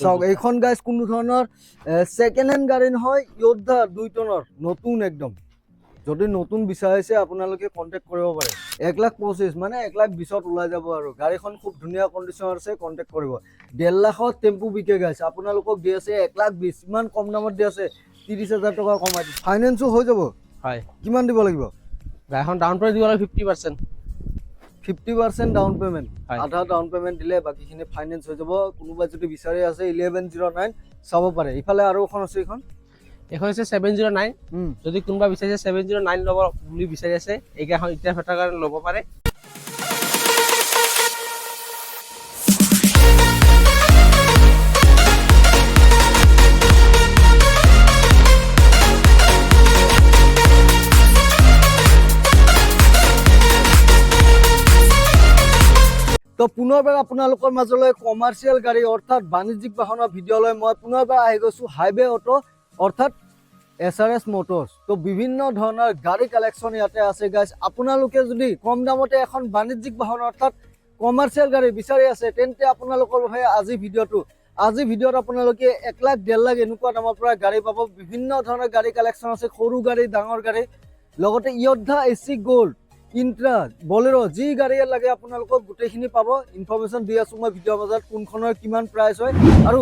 চাওক এইখন গাইজ কোনো ধৰণৰ সেকেন্ড হ্যান্ড গাড়ী নহয়, য়োদ্ধা 2 টনৰ নতুন একদম। যদি নতুন বিচাৰিছে আপোনালোকে কন্টেক্ট কৰিব পাৰে। 1,25,000 মানে 1,20,000 ওলাই যাব আৰু গাড়ীখন খুব ধুনীয়া কণ্ডিশ্যন আছে, কন্টেক্ট কৰিব। 1.5 লাখত টেম্পু বিকে গাইছে, আপোনালোকক দি আছে 1,20,000, ইমান কম দামত দি আছে। 30,000 টকা কমাই দি ফাইনেন্সো হৈ যাব। হয়, কিমান দিব লাগিব? গাড়ীখন ডাউন পেমেণ্ট দিব লাগিব 50%। 50% ডাউন পেমেণ্ট, আধা ডাউন পেমেণ্ট দিলে বাকীখিনি ফাইনেন্স হৈ যাব। কোনোবাই যদি বিচাৰি আছে 1109 চাব পাৰে। ইফালে আৰু এখন আছে, এখন হৈছে 709। যদি কোনোবা বিচাৰিছে 709 ল'ব বুলি বিচাৰি আছে, এইকেইখন এতিয়া ভেটাৰ কাৰণে ল'ব পাৰে। তো পুনৰবাৰ আপোনালোকৰ মাজলৈ কমাৰ্চিয়েল গাড়ী অৰ্থাৎ বাণিজ্যিক বাহনৰ ভিডিঅ' লৈ মই পুনৰবাৰ আহি গৈছোঁ হাইৱে অটো অৰ্থাৎ SRS মটৰ্ছ। তো বিভিন্ন ধৰণৰ গাড়ী কালেকশ্যন ইয়াতে আছে গাইজ। আপোনালোকে যদি কম দামতে এখন বাণিজ্যিক বাহন অৰ্থাৎ কমাৰ্চিয়েল গাড়ী বিচাৰি আছে, তেন্তে আপোনালোকৰ বাবে আজি ভিডিঅ'ত আপোনালোকে 1 লাখ 1.5 লাখ এনেকুৱা দামৰ পৰা গাড়ী পাব। বিভিন্ন ধৰণৰ গাড়ী কালেকশ্যন আছে, সৰু গাড়ী, ডাঙৰ গাড়ী, লগতে য়োদ্ধা, AC গোল্ড, ইন্ট্ৰা, বলেৰো, যি গাড়ীয়ে লাগে আপোনালোকক গোটেইখিনি পাব। ইনফৰমেশ্যন দি আছোঁ মই ভিডিঅ'ৰ মাজত, কোনখনৰ কিমান প্ৰাইচ হয়। আৰু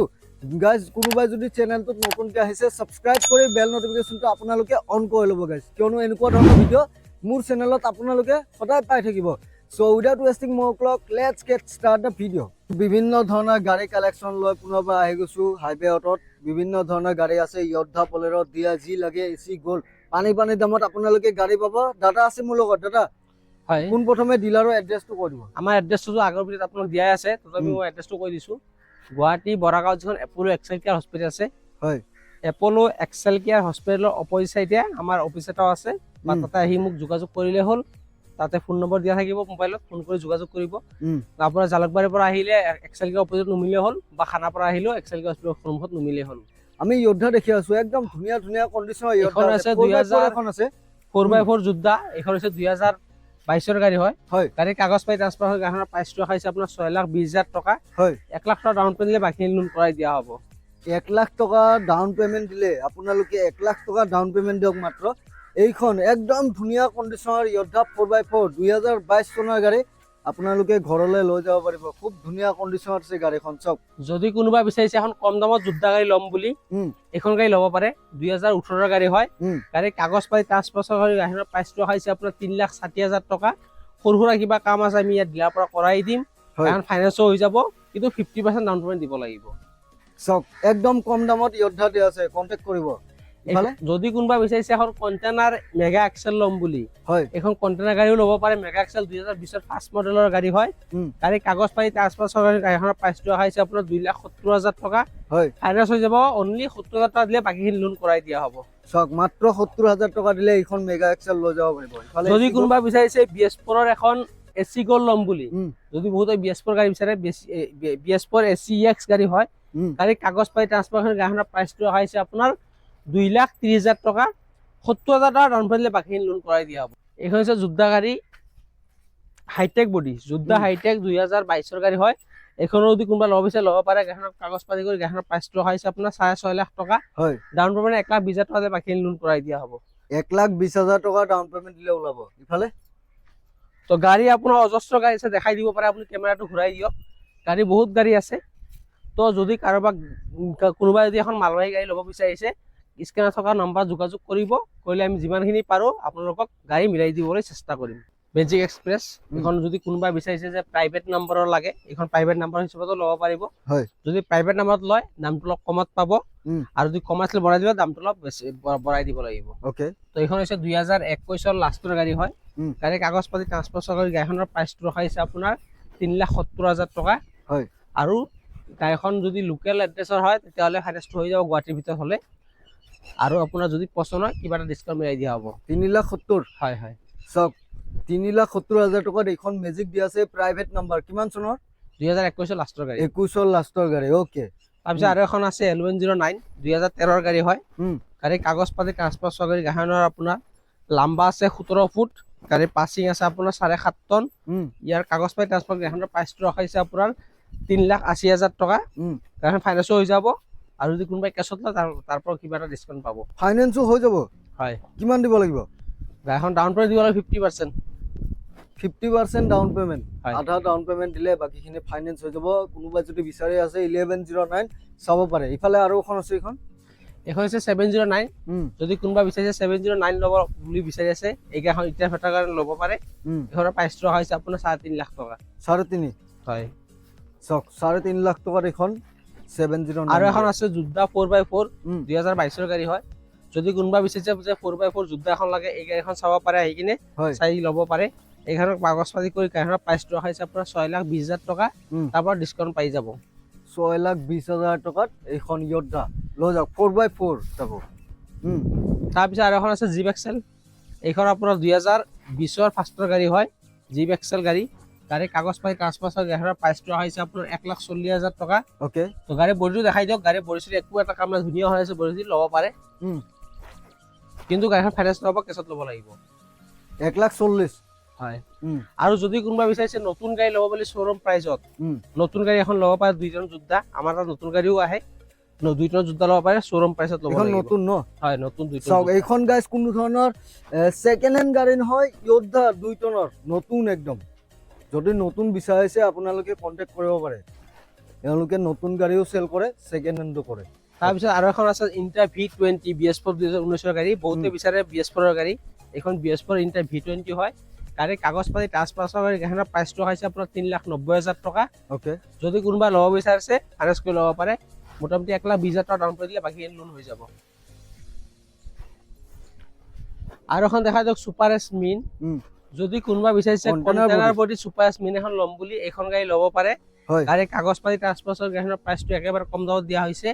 গাইজ কোনোবাই যদি চেনেলটোত নতুনকৈ আহিছে, ছাবস্ক্ৰাইব কৰি বেল নটিফিকেশ্যনটো আপোনালোকে অন কৰি ল'ব গাইজ, কিয়নো এনেকুৱা ধৰণৰ ভিডিঅ' মোৰ চেনেলত আপোনালোকে সদায় পাই থাকিব। চ' উইদাউট ৱেষ্টিং মোৰ clock, let's gate start the video'. বিভিন্ন ধৰণৰ গাড়ী কালেকশ্যন লৈ পুনৰবাৰ আহি গৈছোঁ হাইৱে অটোত। বিভিন্ন ধৰণৰ গাড়ী আছে, য়োদ্ধা, বলেৰো, দিয়া যি লাগে, AC গোল্ড, পানী দামত আপোনালোকে গাড়ী পাব। দাদা আছে মোৰ লগত। দাদা, হয়, কোন প্ৰথমে ডিলাৰৰ এড্ৰেছটো কৈ দিব। আমাৰ এড্ৰেছটো আগৰ ভিডিঅ'ত আপোনাক দিয়াই আছে, তথাপি মই এড্ৰেছটো কৈ দিছোঁ। গুৱাহাটী বৰাগাঁৱত যিখন এপ'লো এক্সেল কেয়াৰ হস্পিটেল আছে, হয়, এপ'লো এক্সেল কেয়াৰ হস্পিটেলৰ অপজিট চাইডে আমাৰ অফিচ এটাও আছে। বা তাতে আহি মোক যোগাযোগ কৰিলে হ'ল। তাতে ফোন নম্বৰ দিয়া থাকিব, মোবাইলত ফোন কৰি যোগাযোগ কৰিব। আপোনাৰ জালুকবাৰীৰ পৰা আহিলে এক্সেল কেয়াৰ অপজিট নুমিলে হ'ল, বা খানাৰ পৰা আহিলেও এক্সেল কেয়াৰ হস্পিটেলৰ সন্মুখত নুমিলে হ'ল। আমি য়োদ্ধা দেখি আছোঁ, একদম ধুনীয়া কণ্ডিশ্যনৰ এখন আছে 4x4 যোদ্ধা। এইখন হৈছে 2022ৰ গাড়ী হয়। গাড়ীৰ কাগজ পাতি ট্ৰান্সফাৰ হৈ গাড়ীখনৰ প্ৰাইচটো ৰখাইছে আপোনাৰ 6,20,000 টকা। 1 লাখ টকা ডাউন পেমেণ্ট দিলে বাকীখিনি লোন কৰাই দিয়া হ'ব। 1 লাখ টকা ডাউন পেমেণ্ট দিলে আপোনালোকে 1 লাখ টকা ডাউন পেমেণ্ট দিয়ক মাত্ৰ। এইখন একদম ধুনীয়া কণ্ডিশ্যনৰ য়োদ্ধা 4x4 2022 চনৰ গাড়ী আপোনালোকে ঘৰলৈ লৈ যাব পাৰিব। খুব ধুনীয়া কণ্ডিশ্যনত আছে গাড়ীখন। চাওক, যদি কোনোবা বিচাৰিছে এখন কম দামত যোদ্ধা গাড়ী ল'ম বুলি, এইখন গাড়ী ল'ব পাৰে। 2018ৰ গাড়ী হয়। গাড়ীৰ কাগজ পাতি ট্ৰান্সফাৰ কৰি গাড়ীখনৰ প্ৰাইচটো ৰখাইছে আপোনাৰ 3,60,000 টকা। সৰু সুৰা কিবা কাম আছে আমি ইয়াত ডিলাৰ পৰা কৰাই দিম, কাৰণ ফাইনেন্সো হৈ যাব, কিন্তু 50% ডাউন পেমেণ্ট দিব লাগিব। চাওক, একদম কম দামত য়োদ্ধা দিয়া আছে, কণ্টেক্ট কৰিব। যদি কোনোবা বিচাৰিছে এখন কণ্টেনাৰ মেগা এক্সেল ল'ম বুলি, এখন কণ্টেনাৰ গাড়ীও ল'ব পাৰে। মেগা এক্সেল 2020ৰ ফাৰ্ষ্ট মডেলৰ গাড়ী হয়। গাড়ীৰ কাগজ পাতি ট্ৰান্সফাৰ কৰি গাড়ীখনৰ প্ৰাইচটো ৰখাইছে আপোনাৰ 2,70,000 টকা। ফাইনেন্স হৈ যাব, অনলি 70,000 টকা দিলে বাকীখিনি লোন কৰাই দিয়া হ'ব। চাওক, মাত্ৰ 70,000 টকা দিলে এইখন মেগা এক্সেল লৈ যাব পাৰিব। যদি কোনোবা বিচাৰিছে BS4ৰ এখন AC গোল্ড ল'ম বুলি, যদি বহুতে BS4 গাড়ী বিচাৰে, BS4 ACEX গাড়ী হয়। গাড়ীৰ কাগজ পাতি ট্ৰান্সফাৰ কৰি গাড়ীখনৰ প্ৰাইচটো ৰখাইছে আপোনাৰ 2,30,000 টকা। 70,000 টকা ডাউন পেমেণ্ট দিলে বাকীখিনি লোন কৰাই দিয়া হ'ব। এইখন হৈছে যোদ্ধা গাড়ী, হাইটেক বডি, যোদ্ধা হাইটেক 2022ৰ গাড়ী হয়। এইখনো যদি কোনোবা ল'ব বিচাৰে ল'ব পাৰে। গাড়ীখনৰ কাগজ পাতি কৰি গাড়ীখনৰ প্ৰাইচটো ৰখাইছে আপোনাৰ 6.5 লাখ টকা। ডাউন পেমেণ্ট 1,20,000 টকা দিলে বাকীখিনি লোন কৰাই দিয়া হ'ব। 1,20,000 টকা ডাউন পেমেণ্ট দিলে ওলাব। ইফালে তো গাড়ী আপোনাৰ অজস্ৰ গাড়ী আছে, দেখাই দিব পাৰে। আপুনি কেমেৰাটো ঘূৰাই দিয়ক, গাড়ী বহুত গাড়ী আছে। তো যদি কাৰোবাক কোনোবাই যদি এখন মালবাহী গাড়ী ল'ব বিচাৰিছে, স্ক্ৰীনত থকা নম্বৰ যোগাযোগ কৰিব, কৰিলে আমি যিমানখিনি পাৰোঁ আপোনালোকক গাড়ী মিলাই দিবলৈ চেষ্টা কৰিম। মেজিক এক্সপ্ৰেছ, এখন যদি কোনোবাই বিচাৰিছে যে প্ৰাইভেট নম্বৰৰ লাগে, এইখন প্ৰাইভেট নম্বৰ হিচাপতো ল'ব পাৰিব। যদি প্ৰাইভেট নম্বৰত লয় দামটো অলপ কমত পাব, আৰু যদি কমাৰ্চিয়েল বঢ়াই দিলে দামটো অলপ বেছি বঢ়াই দিব লাগিব। তো এইখন হৈছে 2021ৰ লাষ্টৰ গাড়ী হয়। গাড়ীৰ কাগজ পাতি ট্ৰান্সফাৰ কৰি গাড়ীখনৰ প্ৰাইচটো ৰখাইছে আপোনাৰ 3,70,000 টকা। আৰু গাড়ীখন যদি লোকেল এড্ৰেছৰ হয় তেতিয়াহ'লে ফাইনেন্সটো হৈ যাব গুৱাহাটীৰ ভিতৰত হ'লে। আৰু আপোনাৰ যদি পচন্দ হয় কিবা এটা ডিছকাউণ্ট মিলাই দিয়া হ'ব। 3,70,000। হয়। চাওক, 3,70,000 টকাত এইখন মেজিক দিয়া আছে। প্ৰাইভেট নম্বৰ, কিমান চনৰ? 2021ৰ লাষ্টৰ গাড়ী। 21ৰ লাষ্টৰ গাড়ী। তাৰপিছত আৰু এখন আছে L109, 2013ৰ গাড়ী হয়। গাড়ীৰ কাগজ পাতি ট্ৰান্সফাৰ কৰি গাড়ীখনৰ আপোনাৰ লাম্বা আছে 17 ফুট। গাড়ীৰ পাছিং আছে আপোনাৰ 7.5 টন। ইয়াৰ কাগজ পাতি ট্ৰান্সফাৰ গাড়ীখনৰ প্ৰাইচটো ৰখাইছে আপোনাৰ 3,80,000 টকা উম গাড়ীখন ফাইনেন্সো হৈ যাব আৰু যদি কোনোবাই কেছত লয় তাৰ পৰা কিবা এটা ডিছকাউণ্ট পাব। ফাইনেন্সো হৈ যাব? হয়, কিমান দিব লাগিব? গাড়ীখন ডাউন পে'মেণ্ট দিব লাগে 50%। 50% ডাউন পেমেন্ট, হয়। আধা ডাউন পেমেন্ট দিলে বাকীখিনি ফাইনেন্স হৈ যাব। কোনোবাই যদি বিচাৰি আছে 1109 চাব পাৰে। ইফালে আৰু এখন আছে, এইখন এখন হৈছে 709। যদি কোনোবা বিচাৰিছে 709 ল'ব বুলি বিচাৰি আছে, এই গাড়ীখন এতিয়া ভেটাৰ কাৰণে ল'ব পাৰে। এইখনৰ প্ৰাইচটো হৈছে আপোনাৰ 3.5 লাখ টকা। 3.5? হয়, চক 3.5 লাখ টকাত এখন 709। আৰু এখন আছে যোদ্ধা 4x4, 2022 গাড়ী হয়। যদি কোনোবা বিচাৰিছে যে 4x4 যোদ্ধা এখন লাগে, এই গাড়ীখন চাব পাৰে, আহি কিনে চাই ল'ব পাৰে। এইখনৰ কাগজ পাতি কৰি গাড়ীখনৰ প্ৰাইচটো হৈছে আপোনাৰ 6,20,000 টকা। তাৰ পৰা ডিছকাউণ্ট পাই যাব। 6,20,000 টকাত এইখন য়োদ্ধা লৈ যাওক, 4x4 যাব। তাৰপিছত আৰু এখন আছে জিপ এক্সেল। এইখন আপোনাৰ 2020 ফাৰ্ষ্টৰ গাড়ী হয়, জিপ এক্সেল গাড়ী। গাড়ীৰ কাগজ পাতি ট্ৰান্সফাৰ গাড়ীখনৰ প্ৰাইচটো হৈছে আপোনাৰ 1,40,000 টকা। অ'কে, তো গাড়ী বডিটো দেখাই দিয়ক। গাড়ী বডিটো একো এটা কাম নাই, ধুনীয়া হৈ আছে। বডি ল'ব পাৰে, কিন্তু গাড়ীখন ফাইনেন্স ল'ব, কেছত ল'ব লাগিব। 1,40,000? হয়। আৰু যদি কোনোবা বিচাৰিছে নতুন গাড়ী ল'ব বুলি শ্ব'ৰুম প্ৰাইজত, নতুন গাড়ী এখন ল'ব পাৰে 2 টন যোদ্ধা। আমাৰ তাত নতুন গাড়ীও আহে, 2 টন যোদ্ধা ল'ব পাৰে, শ্ব'ৰুম প্ৰাইচত ল'ব লাগিব। নতুন ন? হয়, নতুন 2 টন। চাওক, এইখন গাইজ কোনো ধৰণৰ ছেকেণ্ড হেণ্ড গাড়ী নহয়, য়োদ্ধা 2 টনৰ নতুন একদম। যদি নতুন বিচাৰিছে আপোনালোকে কণ্টেক্ট কৰিব পাৰে। তেওঁলোকে নতুন গাড়ীও চেল কৰে, ছেকেণ্ড হেণ্ডো কৰে। তাৰপিছত আৰু এখন আছে ইণ্টাৰ V20 BS4 2019 গাড়ী। বহুতে বিচাৰে BS4 গাড়ী। এইখন BS4 ইণ্টাৰ V20 হয়। গাড়ীৰ কাগজ পাতি ট্ৰান্সফাৰ গাড়ী, গাড়ীখনৰ প্ৰাইচটো হৈছে আপোনাৰ 3,90,000 টকা। অ'কে, যদি কোনোবা ল'ব বিচাৰিছে ফাইনেন্স কৰি ল'ব পাৰে। মোটামুটি 1,20,000 টকা ডাউন কৰি দিলে বাকী লোন হৈ যাব। আৰু এখন দেখা যাওক ছুপাৰ এছ মিন। যদি কোনোবা বিচাৰিছে কণ্টেইনাৰ বডি ছুপাৰ এছ মিন এখন ল'ম বুলি, এইখন গাড়ী ল'ব পাৰে। গাড়ীৰ কাগজ পাতি ট্ৰান্সফাৰ গাড়ীখনৰ প্ৰাইচটো একেবাৰে কম দামত দিয়া হৈছে,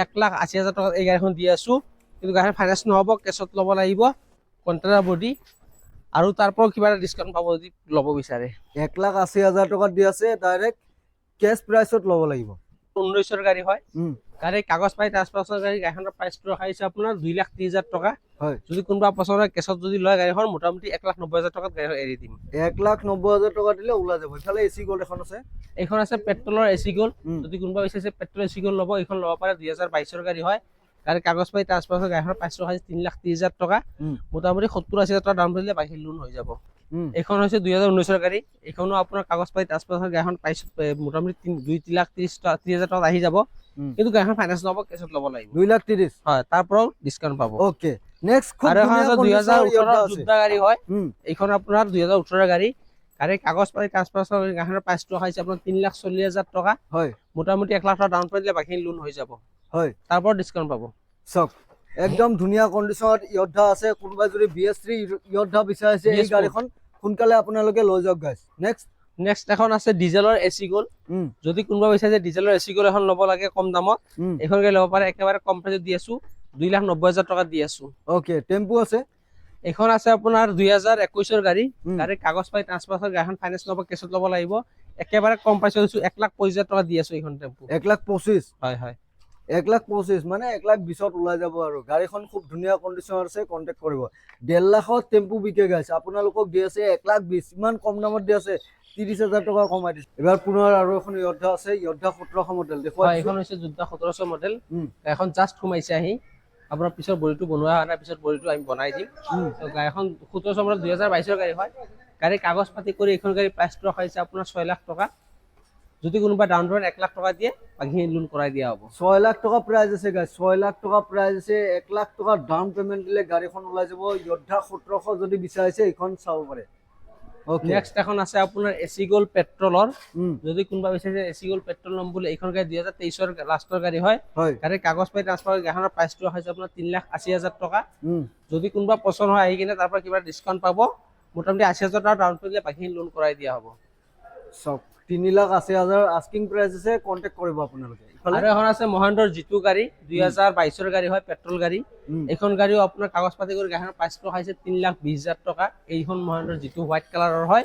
1,80,000 টকাত এই গাড়ীখন দি আছো। কিন্তু গাড়ীখন ফাইনেন্স নহ'ব, কেছত ল'ব লাগিব, কণ্টেইনাৰ বডি। আৰু তাৰ পৰাও কিবা এটা ডিছকাউণ্ট পাব যদি ল'ব বিচাৰে। 1,80,000 টকাত দি আছে, ডাইৰেক্ট কেছ প্ৰাইচত ল'ব লাগিব। 19 গাড়ী হয়। গাড়ীৰ কাগজ পাতি ট্ৰান্সফাৰ গাড়ী, গাড়ীখনৰ প্ৰাইচটো ৰখা হৈছে আপোনাৰ 2,30,000 টকা। যদি কোনোবা পচন্দ হয় কেছত যদি লয় গাড়ীখন, মোটামুটি 1,90,000 টকাত গাড়ীখন এৰি দিম। 1,90,000 টকা দিলে ওলাই যাব। ইফালে এচি গ'ল্ড এখন আছে। এইখন আছে পেট্ৰলৰ এচি গ'ল্ড। যদি কোনোবা বিচাৰিছে পেট্ৰল এচি গ'ল্ড ল'ব, এইখন ল'ব পাৰে। 2022 গাড়ী হয়। গাড়ীৰ কাগজ পাতি ট্ৰান্সফাৰ গাড়ীখনৰ প্ৰাইচটো হৈছে 3,30,000 টকা। মোটামুটি 70,000 টকা দাম দিলে বাকী লোন হৈ যাব। এইখন হৈছে 2019 গাড়ী। এইখনো আপোনাৰ কাগজ পাতি ট্ৰান্সফাৰ গাড়ীখন প্ৰাইচ মোটামুটি 2,30,000 টকাত আহি যাব। কিন্তু গাড়ীখন ফাইনেন্স নহ'ব, কেছত ল'ব লাগিব। 2,30,000? হয়, তাৰ পৰাও ডিছকাউণ্ট পাব। অ'কে, নেক্সট আৰু এখন আছে 2018 যোদ্ধা গাড়ী হয়। এইখন আপোনাৰ 2018 গাড়ী। গাড়ীৰ কাগজ পাতি ট্ৰান্সফাৰ গাড়ীখনৰ প্ৰাইচটো হৈছে আপোনাৰ 3,40,000 টকা। হয়, মোটামুটি 1 লাখ টকা ডাউন পে'মেণ্ট দিলে বাকীখিনি লোন হৈ যাব। হয়, তাৰ পৰা ডিছকাউণ্ট পাব। চাওক, একদম ধুনীয়া কণ্ডিশ্যনত য়োদ্ধা আছে। কোনোবাই যদি BS3 য়োদ্ধা বিচাৰিছে, এই গাড়ীখন সোনকালে আপোনালোকে লৈ যাওক গাইজ। নেক্সট এখন আছে ডিজেলৰ এচি গ'ল্ড। যদি কোনোবা বিচাৰিছে ডিজেলৰ এচি গ'ল্ড এখন ল'ব লাগে কম দামত, এইখন গাড়ী ল'ব পাৰে। একেবাৰে কম প্ৰাইচত দি আছো, 2,90,000 টকাত দি আছো। অ'কে, টেম্পু আছে। এইখন আছে আপোনাৰ 2021 গাড়ী। গাড়ীৰ কাগজ পাতি ট্ৰান্সফাৰ গাড়ীখন ফাইনেন্স ল'ব, কেছত ল'ব লাগিব। একেবাৰে কম প্ৰাইচত দিছো, 1,25,000 টকা দি আছো এইখন টেম্পু। 1,25,000? হয়, হয়। 1,25,000 মানে 1,20,000 ওলাই যাব। আৰু গাড়ীখন খুব ধুনীয়া কণ্ডিশ্যন আছে, কণ্টেক্ট কৰিব। 1.5 লাখত টেম্পু বিকে গাইছে, আপোনালোকক দি আছে 1,20,000। ইমান কম দামত দি আছে, 30,000 টকা কমাই দিছে। এবাৰ পুনৰ আৰু এখন য়োদ্ধা আছে, য়োদ্ধা 1700 মডেল দেখুৱাই। এইখন হৈছে যোদ্ধা 1700 মডেল। গাড়ীখন জাষ্ট সোমাইছে আহি, আপোনাৰ পিছত বডিটো বনোৱা হোৱা নাই, পিছত বডিটো আমি বনাই দিম। গাড়ীখন 1700 মডেল 2022 গাড়ী হয়। গাড়ীৰ কাগজ পাতি কৰি এইখন গাড়ীৰ প্ৰাইচটো ৰখা হৈছে আপোনাৰ 6 লাখ টকা। যদি কোনোবা ডাউন পে'মেণ্ট 1 লাখ টকা দিয়ে, বাকীখিনি লোন কৰাই দিয়া হ'ব। 6 লাখ টকা প্ৰাইজ আছে গাইজ, 6 লাখ টকা প্ৰাইজ আছে। 1 লাখ টকা ডাউন পে'মেণ্ট দিলে গাড়ীখন ওলাই যাব। য়োদ্ধা 1700 যদি বিচাৰিছে, এইখন চাব পাৰে। নেক্সট এখন আছে আপোনাৰ এচি গ'ল্ড পেট্ৰলৰ। যদি কোনোবা বিচাৰিছে এচি গ'ল্ড পেট্ৰল ল'ম বুলি, এইখন গাড়ী 2023 লাষ্টৰ গাড়ী হয়। গাড়ীৰ কাগজ পাতি ট্ৰান্সফাৰ গাড়ীখনৰ প্ৰাইচটো হৈছে আপোনাৰ 3,80,000 টকা। যদি কোনোবা পচন্দ হয়, আহি কিনে তাৰ পৰা কিবা ডিছকাউণ্ট পাব। মোটামুটি 80,000 টকা ডাউন পে'মেণ্ট দিলে বাকীখিনি লোন কৰাই দিয়া হ'ব। চাওক, 3,80,000 আস্কিং প্ৰাইচ আছে, কণ্টেক্ট কৰিব আপোনালোকে। আৰু এখন আছে মহেন্দ্ৰৰ জিতু গাড়ী, 2022 গাড়ী হয়, পেট্ৰল গাড়ী। এইখন গাড়ীও আপোনাৰ কাগজ পাতি কৰি গাড়ীখনৰ প্ৰাইচটো হৈছে 3,20,000 টকা। এইখন মহেন্দ্ৰৰ জিতু হোৱাইট কালাৰৰ হয়।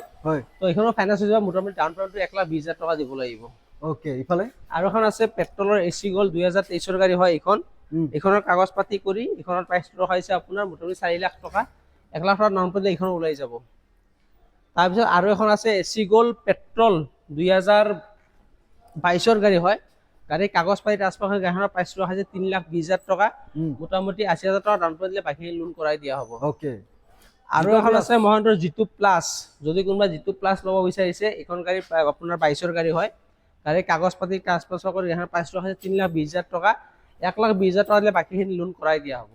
তো এইখনো ফাইনেন্স হৈ যাব, মোটামুটি ডাউন পে'মেণ্টটো 1,20,000 টকা দিব লাগিব। অ'কে, ইফালে আৰু এখন আছে পেট্ৰলৰ এচি গ'ল্ড, 2023 গাড়ী হয় এইখন। এইখনৰ কাগজ পাতি কৰি এইখনৰ প্ৰাইচটো ৰখা হৈছে আপোনাৰ মোটামুটি 4 লাখ টকা। 1 লাখ টকা ডাউন পে'মেণ্ট এইখন ওলাই যাব। তাৰপিছত আৰু এখন আছে এচি গ'ল্ড পেট্ৰল, 22ৰ গাড়ী হয়, গাড়ীৰ কাগজ পাতি ট্ৰান্সফাৰ হৈ গাড়ীখনৰ প্ৰাইচটো হৈছে 3,20,000 টকা, মোটামুটি 80,000 টকা ডাউন পেমেণ্ট দিলে বাকী লোন কৰাই দিয়া হ'ব। ওকে। আৰু এখন আছে মহেন্দ্ৰ জিতু প্লাছ, যদি কোনোবা জিতু প্লাছ ল'ব বিচাৰিছে, এইখন গাড়ী আপোনাৰ 22ৰ গাড়ী হয়, গাড়ীৰ কাগজ পাতি ট্ৰান্সফাৰ কৰি গাড়ীখনৰ প্ৰাইচটো হৈছে 3,20,000 টকা, 1,20,000 টকা দিলে বাকীখিনি লোন কৰাই দিয়া হ'ব।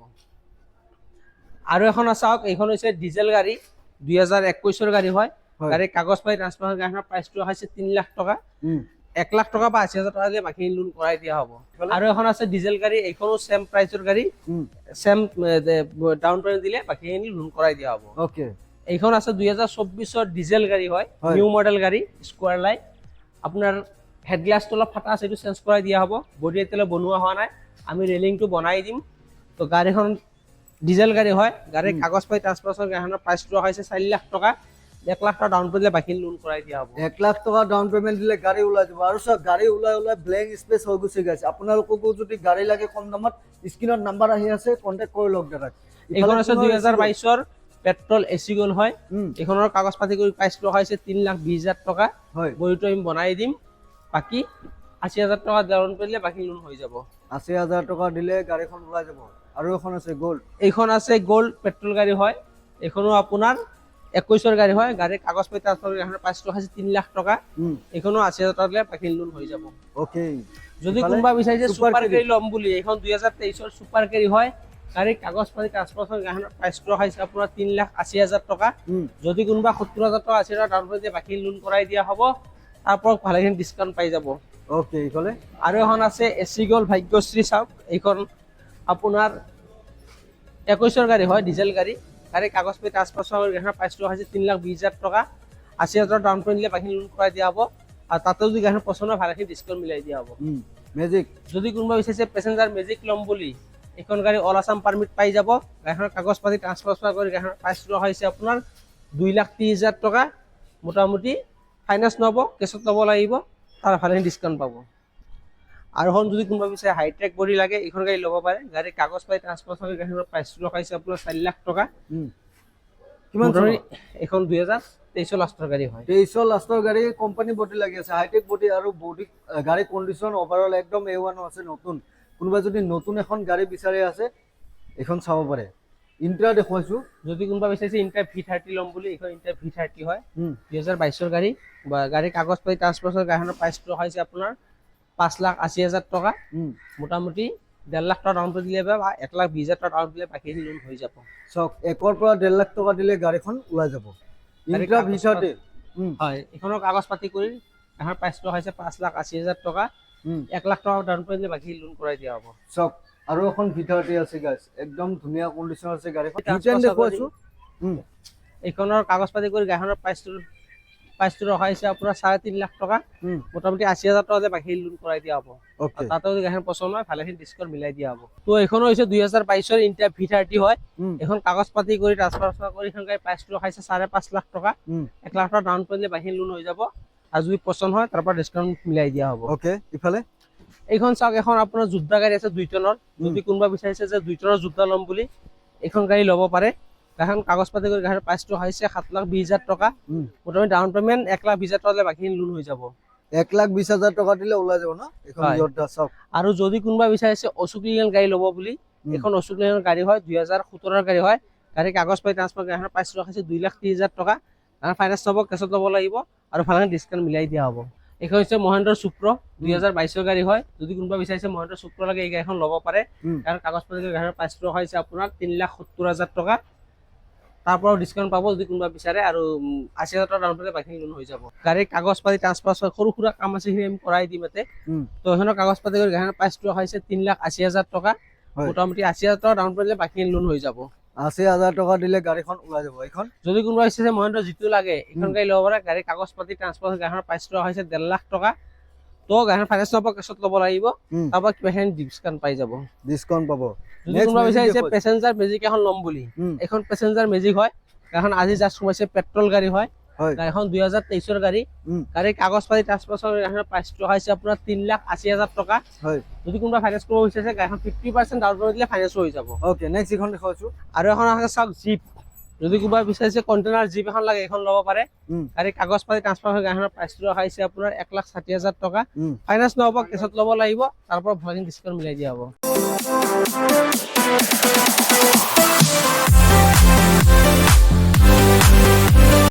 আৰু এখন আছে চাওক, এইখন হৈছে ডিজেল গাড়ী, 2021ৰ গাড়ী হয়, গাড়ীৰ কাগজ পাতি ট্ৰান্সফাৰ হৈ গাড়ীখনৰ প্ৰাইচটো হৈছে 3 লাখ টকা, 1 লাখ টকা বা 80,000 টকা দিলে বাকী লোন কৰাই দিয়া হ'ব। আৰু এখন আছে ডিজেল গাড়ী, এইখনো সেম প্ৰাইচৰ গাড়ী, সেম ডাউন পেমেণ্ট দিলে বাকীখিনি লোন কৰাই দিয়া হ'ব। ওকে। এইখন আছে 2024ৰ ডিজেল গাড়ী হয়, নিউ মডেল গাড়ী, স্কোৱাৰ লাইট, আপোনাৰ হেডগ্লাছটো অলপ ফাটা আছে, এইটো চেঞ্জ কৰাই দিয়া হ'ব। বডি এতিয়ালৈ বনোৱা হোৱা নাই, আমি ৰেলিংটো বনাই দিম। তো গাড়ীখন ডিজেল গাড়ী হয়, গাড়ীৰ কাগজ পাতি ট্ৰান্সফাৰ গাড়ীখনৰ প্ৰাইচটো হৈছে 4 লাখ টকা, 1 লাখ টকা ডাউন পেমেণ্ট দিলে বাকী লোন কৰাই দিয়া হ'ব। 1 লাখ টকা ডাউন পেমেণ্ট দিলে গাড়ী ওলাই যাব। আৰু চাওক গাড়ী ওলাই ব্লেংক স্পেচ হৈ গুচি গৈছে। আপোনালোককো যদি গাড়ী লাগে কম দামত, স্ক্ৰীনত নাম্বাৰ আহি আছে, কণ্টেক্ট কৰি লওক দাদাক। এইখন আছে 2022ৰ পেট্ৰল এচি গ'ল হয়, এইখনৰ কাগজ পাতি কৰি প্ৰাইচটো হৈছে 3,20,000 টকা, বডিটো আমি বনাই দিম, বাকী 80,000 টকা ডাউন পেমেণ্ট দিলে বাকী লোন হৈ যাব। 80,000 টকা দিলে গাড়ীখন ওলাই যাব। আৰু এখন আছে গ'ল্ড, এইখন আছে গ'ল্ড পেট্ৰল গাড়ী হয়, এইখনো আপোনাৰ 21ৰ গাড়ী হয়, গাড়ীৰ কাগজ পাতি ট্ৰান্সফাৰ কৰি গাড়ীখনৰ প্ৰাইচটো হৈছে 3 লাখ টকা, এইখনো 80,000 টকা দিলে বাকী লোন হৈ যাব। ওকে। যদি কোনোবা বিচাৰিছে সুপাৰ কেৰি ল'ম বুলি, এইখন 2023ৰ সুপাৰ কেৰি হয়, গাড়ীৰ কাগজ পাতি ট্ৰান্সফাৰ কৰি গাড়ীখনৰ প্ৰাইচটো হৈছে আপোনাৰ 3,80,000 টকা, যদি কোনোবা 70,000 টকা 80,000 ডাউন পেমেণ্ট দিয়ে বাকী লোন কৰাই দিয়া হ'ব, তাৰ পৰা ভালেখিনি ডিছকাউণ্ট পাই যাব। ওকে। এইফালে আৰু এখন আছে এচি গ'ল্ড ভাগ্যশ্ৰী, চাওক এইখন আপোনাৰ 21ৰ গাড়ী হয়, ডিজেল গাড়ী, গাড়ীৰ কাগজ পাতি ট্ৰান্সফাৰ কৰি গাড়ীখনৰ প্ৰাইচটো হৈছে 3,20,000 টকা, 80,000 ডাউন পেমেণ্ট দিলে বাকী লোন কৰাই দিয়া হ'ব। আৰু তাতে যদি গাড়ীখন পচন্দ হয় ভালেখিনি ডিছকাউণ্ট মিলাই দিয়া হ'ব। মেজিক, যদি কোনোবা বিচাৰিছে পেচেঞ্জাৰ মেজিক ল'ম বুলি, এইখন গাড়ী অল আছাম পাৰ্মিট পাই যাব, গাড়ীখনৰ কাগজ পাতি ট্ৰান্সফাৰ কৰি গাড়ীখনৰ প্ৰাইচটো হৈছে আপোনাৰ 2,30,000 টকা, মোটামুটি ফাইনেন্স ল'ব, কেছত ল'ব লাগিব, তাৰ ভালেখিনি ডিছকাউণ্ট পাব। আৰু এখন যদি কোনোবা বিচাৰে হাইট্ৰেক বডি লাগে, এইখন গাড়ী ল'ব পাৰে, গাড়ীৰ কাগজ পাতি ট্ৰান্সফাৰ কৰি গাড়ীখনৰ প্ৰাইচটো হৈছে আপোনাৰ 4 লাখ টকা। কিমান এইখন 2023ৰ লাষ্টৰ গাড়ী হয়, 23ৰ লাষ্টৰ গাড়ী, কোম্পানী বডি লাগি আছে, হাইটেক বডি, আৰু বডি গাড়ী কণ্ডিশ্যন অভাৰঅল একদম A1 আছে, নতুন। কোনোবা যদি নতুন এখন গাড়ী বিচাৰি আছে, এইখন চাব পাৰে। ইণ্ট্ৰা দেখুৱাইছোঁ, যদি কোনোবা বিচাৰিছে ইণ্টাৰ V30 ল'ম বুলি, এইখন ইণ্টাৰ V30 হয়, 2022ৰ গাড়ী, বা গাড়ীৰ কাগজ পাতি ট্ৰান্সফাৰ কৰি গাড়ীখনৰ প্ৰাইচটো হৈছে আপোনাৰ 5,80,000 টকা, মোটামুটি 1.5 লাখ টকা ডাউন পেমেণ্ট দিলে বা 1,20,000 টকা ডাউন দিলে বাকীখিনি লোন হৈ যাব। চাওক 1ৰ পৰা 1.5 লাখ টকা দিলে গাড়ীখন ওলাই যাব। ইণ্ট্ৰা V30 হয়, এইখনৰ কাগজ পাতি কৰি গাড়ীৰ প্ৰাইচটো হৈছে 5,80,000 টকা, 1 লাখ টকা ডাউন পেমেণ্ট দিলে বাকী লোন কৰাই দিয়া হ'ব। চাওক আৰু এখন V30 আছে গাইছ, একদম ধুনীয়া কণ্ডিশ্যন আছে গাড়ীখন। দেখুৱাইছোঁ, এইখনৰ কাগজ পাতি কৰি গাড়ীখনৰ প্ৰাইচটো ৰখা হৈছে আপোনাৰ 3.5 লাখ টকা, মোটামুটি 80,000 টকা দিলে বাকী লোন কৰাই দিয়া হ'ব। তাতে যদি গাড়ীখন পচন্দ হয় ভালেখিনি ডিছকাউণ্ট মিলাই দিয়া হ'ব। তো এইখনো হৈছে 2022ৰ ইণ্টাৰ V30 হয়, এখন কাগজ পাতি কৰি ট্ৰান্সফাৰ কৰি এখন গাড়ীৰ প্ৰাইচটো ৰখাইছে 5.5 লাখ টকা, 1 লাখ টকা ডাউন পেমেণ্ট দিলে বাকী লোন হৈ যাব, আৰু যদি পচন্দ হয় তাৰ পৰা ডিছকাউণ্ট মিলাই দিয়া হ'ব। ওকে। ইফালে এইখন চাওক, এখন আপোনাৰ যোদ্ধা গাড়ী আছে 2 টনৰ, যদি কোনোবা বিচাৰিছে যে 2 টনৰ যোদ্ধা ল'ম বুলি, এইখন গাড়ী ল'ব পাৰে। গাড়ীখন কাগজ পাতি কৰি গাড়ীৰ প্ৰাইচটো হৈছে 7,20,000 টকা, মোটামুটি ডাউন পেমেণ্ট 1,20,000 টকা দিলে বাকীখিনি লোন হৈ যাব। 1,20,000 টকা দিলে ওলাই যাব ন এইখন যোদ্ধা। চাওক আৰু যদি কোনোবা বিচাৰিছে অশোক লেলেণ্ড গাড়ী ল'ব বুলি, এইখন অশোক লেলেণ্ড গাড়ী হয়, 2017ৰ গাড়ী হয়, গাড়ীৰ কাগজ পাতি ট্ৰান্সফাৰ গাড়ীখনৰ প্ৰাইচটো হৈছে 2,30,000 টকা, ফাইনেন্স ল'ব, কেছত ল'ব লাগিব, আৰু ভালেখিনি ডিছকাউণ্ট মিলাই দিয়া হ'ব। এইখন হৈছে মহেন্দ্ৰ সুপ্ৰ, 2022ৰ গাড়ী হয়, যদি কোনোবা বিচাৰিছে মহেন্দ্ৰ সুপ্ৰ লাগে এই গাড়ীখন ল'ব পাৰে, কাৰণ কাগজ পাতি গাড়ীৰ প্ৰাইচটো হৈছে আপোনাৰ 3,70,000 টকা, তাৰ পৰাও ডিছকাউণ্ট পাব যদি কোনোবা বিচাৰে, আৰু 80,000 টকা ডাউন পেমেণ্ট বাকীখিনি লোন হৈ যাব। গাড়ীৰ কাগজ পাতি ট্ৰান্সফাৰ সৰু সুৰা কাম আছে, সেইখিনি আমি কৰাই দিম ইয়াতে। তো সেইখনৰ কাগজ পাতি কৰি গাড়ীৰ প্ৰাইচটো হৈছে 3,80,000 টকা, মোটামুটি 80,000 টকা ডাউন পেমেণ্ট বাকীখিনি লোন হৈ যাব। 80,000 টকা দিলে গাড়ীখন ওলাই যাব। এইখন যদি কোনোবা বিচাৰিছে মহেন্দ্ৰ জিতু লাগে, এইখন গাড়ী ল'ব পাৰে, গাড়ীৰ কাগজ পাতি ট্ৰান্সফাৰ গাড়ীখনৰ প্ৰাইচটো হৈছে 1.5 লাখ টকা, তো গাড়ীখন ফাইনেন্স ল'ব, কেছত ল'ব লাগিব, তাৰ পৰা কিবাখিনি ডিছকাউণ্ট পাই যাব, ডিছকাউণ্ট পাব। যদি কোনোবা বিচাৰিছে পেচেঞ্জাৰ মেজিক এখন ল'ম বুলি, এইখন পেচেঞ্জাৰ মেজিক হয়, গাড়ীখন আজি জাষ্ট সোমাইছে, পেট্ৰল গাড়ী হয়, গাড়ীখন 2023ৰ গাড়ী, গাড়ীৰ কাগজ পাতি ট্ৰান্সফাৰ গাড়ীখনৰ প্ৰাইচটো হৈছে আপোনাৰ 3,80,000 টকা। যদি কোনোবা ফাইনেন্স কৰিব বিচাৰিছে গাড়ীখন 50% ডাউন পেমেণ্ট দিলে ফাইনেন্স হৈ যাব। ওকে। নেক্সট এখন দেখুৱাইছোঁ, আৰু এখন আছে চাওক জিপ, যদি কোনোবাই বিচাৰিছে কণ্টেইনাৰ জীপ এখন লাগে এখন ল'ব পাৰে উম, গাড়ী কাগজ পাতি ট্ৰান্সফাৰ হৈ গাড়ীখনৰ প্ৰাইচটো ৰখাইছে আপোনাৰ 1,60,000 টকা উম। ফাইনেন্স নহ'ব কেছত ল'ব লাগিব তাৰ পৰা ভালেখিনি ডিছকাউণ্ট মিলাই দিয়া হ'ব